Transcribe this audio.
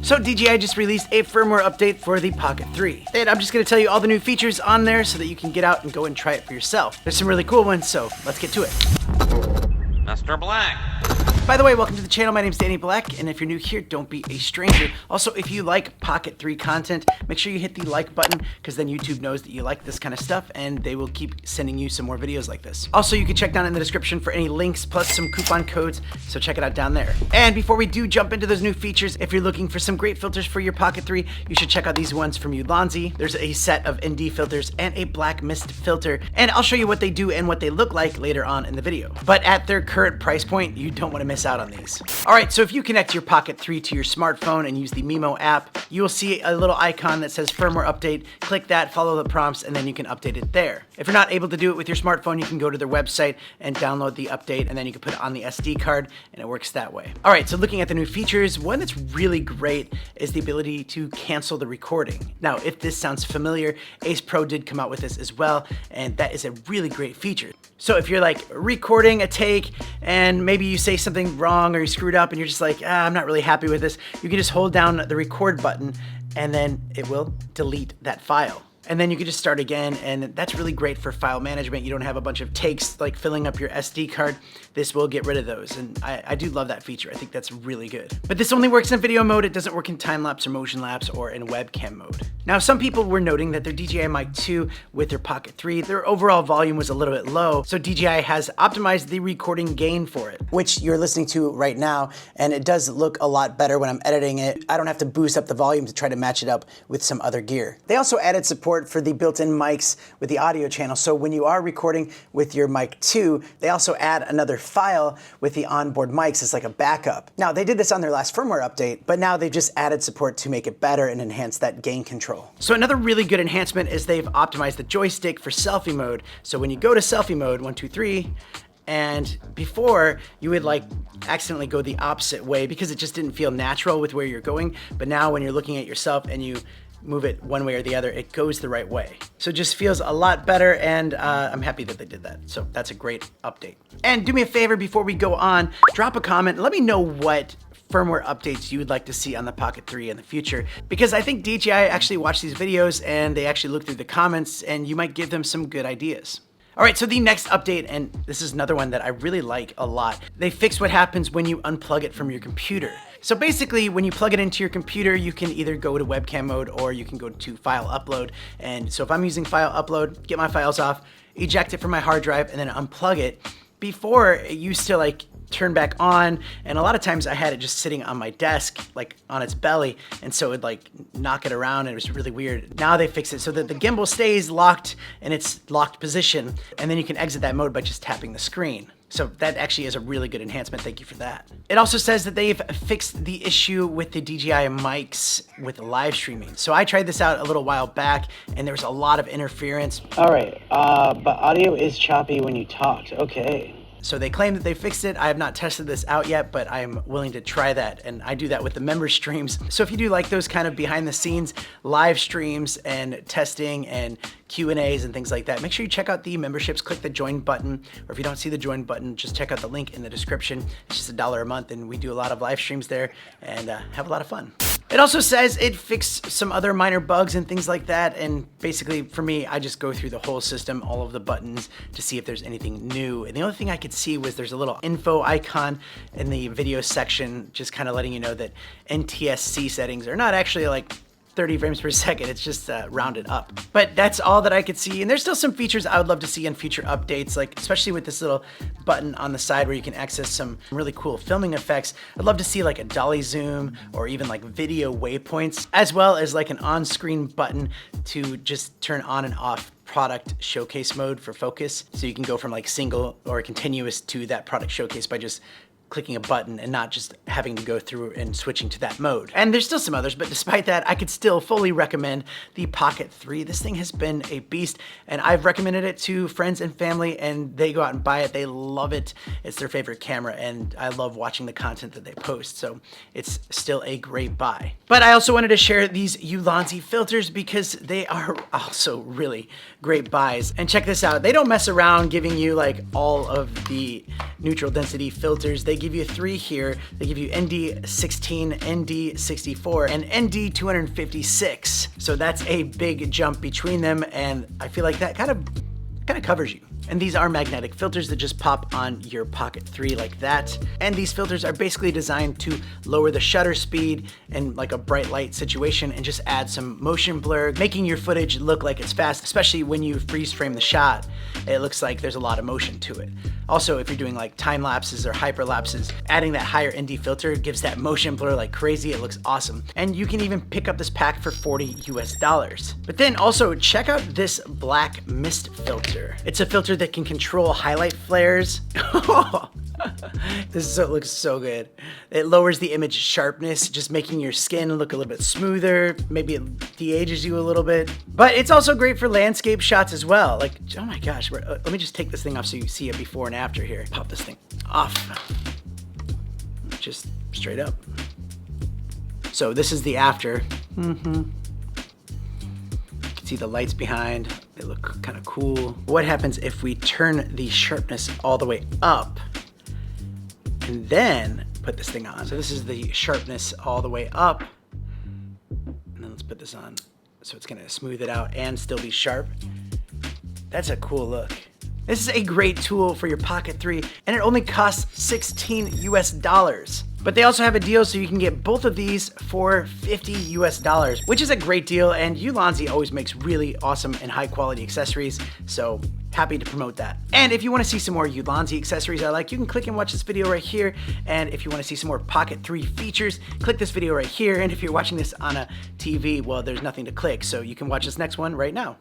So DJI just released a firmware update for the Pocket 3. And I'm just gonna tell you all the new features on there so that you can get out and go and try it for yourself. There's some really cool ones, so let's get to it. Mr. Black. By the way, welcome to the channel. My name is Danny Black, and if you're new here, don't be a stranger. Also, if you like Pocket 3 content, make sure you hit the like button, because then YouTube knows that you like this kind of stuff, and they will keep sending you some more videos like this. Also, you can check down in the description for any links, plus some coupon codes, so check it out down there. And before we do jump into those new features, if you're looking for some great filters for your Pocket 3, you should check out these ones from Ulanzi. There's a set of ND filters and a black mist filter, and I'll show you what they do and what they look like later on in the video. But at their current price point, you don't want to miss out on these. All right, so if you connect your Pocket 3 to your smartphone and use the Mimo app, you will see a little icon that says firmware update. Click that, follow the prompts, and then you can update it there. If you're not able to do it with your smartphone, you can go to their website and download the update, and then you can put it on the SD card, and it works that way. All right, so looking at the new features, one that's really great is the ability to cancel the recording. Now, if this sounds familiar, Ace Pro did come out with this as well, and that is a really great feature. So if you're like recording a take and maybe you say something wrong or you screwed up and you're just like, I'm not really happy with this, you can just hold down the record button and then it will delete that file. And then you can just start again, and that's really great for file management. You don't have a bunch of takes like filling up your SD card. This will get rid of those, and I do love that feature. I think that's really good. But this only works in video mode. It doesn't work in time-lapse or motion lapse or in webcam mode. Now, some people were noting that their DJI Mic 2 with their Pocket 3, their overall volume was a little bit low, so DJI has optimized the recording gain for it, which you're listening to right now, and it does look a lot better when I'm editing it. I don't have to boost up the volume to try to match it up with some other gear. They also added support for the built-in mics with the audio channel. So when you are recording with your Mic 2, they also add another file with the onboard mics as like a backup. Now, they did this on their last firmware update, but now they've just added support to make it better and enhance that gain control. So another really good enhancement is they've optimized the joystick for selfie mode. So when you go to selfie mode, 1, 2, 3, and before you would like accidentally go the opposite way because it just didn't feel natural with where you're going. But now when you're looking at yourself and you move it one way or the other, it goes the right way. So it just feels a lot better, and I'm happy that they did that. So that's a great update. And do me a favor before we go on, drop a comment and let me know what firmware updates you would like to see on the Pocket 3 in the future, because I think DJI actually watched these videos and they actually looked through the comments, and you might give them some good ideas. All right, so the next update, and this is another one that I really like a lot. They fixed what happens when you unplug it from your computer. So basically, when you plug it into your computer, you can either go to webcam mode or you can go to file upload. And so if I'm using file upload, get my files off, eject it from my hard drive, and then unplug it. Before, it used to like turn back on, and a lot of times I had it just sitting on my desk, like on its belly, and so it would like knock it around, and it was really weird. Now they fixed it so that the gimbal stays locked in its locked position, and then you can exit that mode by just tapping the screen. So that actually is a really good enhancement. Thank you for that. It also says that they've fixed the issue with the DJI mics with live streaming. So I tried this out a little while back, and there was a lot of interference. All right, but audio is choppy when you talked. Okay. So they claim that they fixed it. I have not tested this out yet, but I'm willing to try that, and I do that with the member streams. So if you do like those kind of behind the scenes live streams and testing and Q&As and things like that, make sure you check out the memberships, click the join button, or if you don't see the join button, just check out the link in the description. It's just $1 a month, and we do a lot of live streams there and have a lot of fun. It also says it fixed some other minor bugs and things like that, and basically for me, I just go through the whole system, all of the buttons, to see if there's anything new. And the only thing I could see was there's a little info icon in the video section, just kind of letting you know that NTSC settings are not actually like 30 frames per second, it's just rounded up. But that's all that I could see, and there's still some features I would love to see in future updates, like especially with this little button on the side where you can access some really cool filming effects. I'd love to see like a dolly zoom or even like video waypoints, as well as like an on-screen button to just turn on and off product showcase mode for focus. So you can go from like single or continuous to that product showcase by just clicking a button and not just having to go through and switching to that mode. And there's still some others, but despite that, I could still fully recommend the Pocket 3. This thing has been a beast, and I've recommended it to friends and family, and they go out and buy it. They love it. It's their favorite camera, and I love watching the content that they post, so it's still a great buy. But I also wanted to share these Ulanzi filters because they are also really great buys. And check this out. They don't mess around giving you like all of the neutral density filters. They give you 3 here. They give you ND16, ND64, and ND256. So that's a big jump between them, and I feel like that kind of covers you. And these are magnetic filters that just pop on your Pocket 3 like that. And these filters are basically designed to lower the shutter speed in like a bright light situation and just add some motion blur, making your footage look like it's fast, especially when you freeze frame the shot. It looks like there's a lot of motion to it. Also, if you're doing like time lapses or hyper lapses, adding that higher ND filter gives that motion blur like crazy. It looks awesome. And you can even pick up this pack for $40 US. But then also check out this black mist filter. It's a filter that can control highlight flares. Looks so good. It lowers the image sharpness, just making your skin look a little bit smoother. Maybe it de-ages you a little bit. But it's also great for landscape shots as well. Like, oh my gosh, let me just take this thing off so you see a before and after here. Pop this thing off. Just straight up. So this is the after. See the lights behind, they look kind of cool. What happens if we turn the sharpness all the way up and then put this thing on? So this is the sharpness all the way up. And then let's put this on. So it's gonna smooth it out and still be sharp. That's a cool look. This is a great tool for your Pocket 3, and it only costs $16 US. But they also have a deal so you can get both of these for $50 US, which is a great deal, and Ulanzi always makes really awesome and high quality accessories, so happy to promote that. And if you want to see some more Ulanzi accessories I like, you can click and watch this video right here. And if you want to see some more Pocket 3 features, click this video right here. And if you're watching this on a TV, well, there's nothing to click, so you can watch this next one right now.